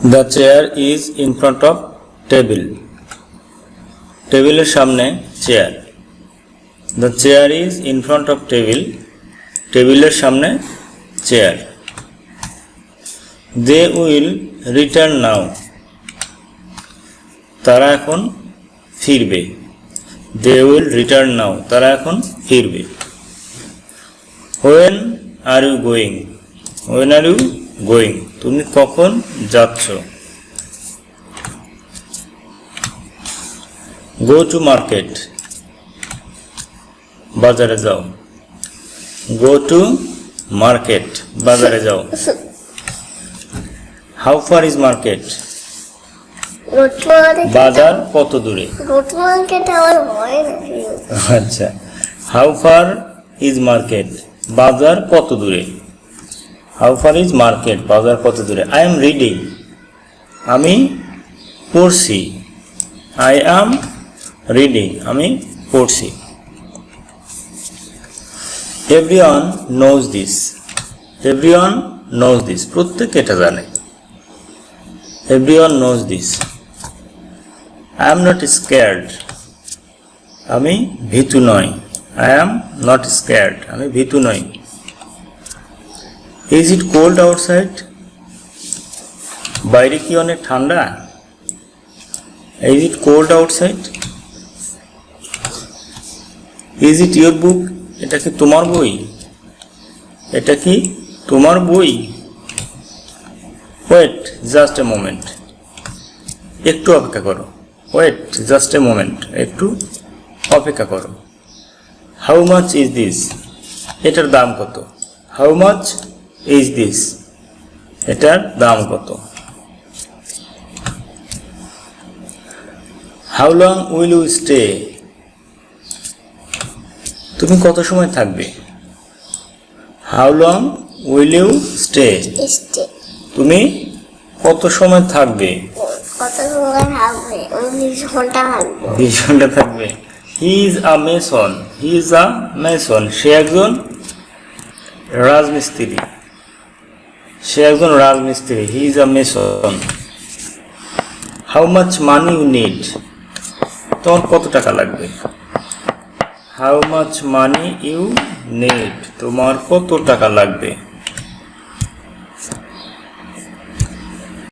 The chair is in front of table. টেবিলের সামনে chair. The chair is in front of table. টেবিলের সামনে chair. They will return now. তারা এখন ফিরবে। They will return now. তারা এখন ফিরবে। When are you going? When are you going? তুমি কখন যাচ্ছ? Go to market. বাজারে যাও। Go to market. বাজারে যাও। How far is market? বাজার কত দূরে? আচ্ছা, How far is market? বাজার কত দূরে? How far is market? বাজার কত দূরে? I am reading. আমি পড়ছি। I am reading. আমি পড়ছি। Everyone knows this. Everyone knows this. প্রত্যেকে এটা জানে। Everyone knows this. I am not scared. আমি ভীতু নই। I am not scared. আমি ভীতু নই। Is it cold outside? বাইরে কি অনেক ঠান্ডা? Is it cold outside? Is it your book? এটা কি তোমার বই? এটা কি তোমার বই? Wait just a moment. একটু অপেক্ষা করো। Wait just a moment. একটু অপেক্ষা করো। How much is this? এটার দাম কত? How much is this? এটার দাম কত? How long will you stay? তুমি কত সময় থাকবে? How long will you stay? তুমি কত সময় থাকবে? 20 ঘন্টা থাকবে। He is a mason. He is a mason. সে একজন রাজমিস্ত্রি। সে একজন রাজমিস্ত্রি। He is a mason. How much money you need? তোমার কত টাকা লাগবে? How much money you need? তোমার কত টাকা লাগবে?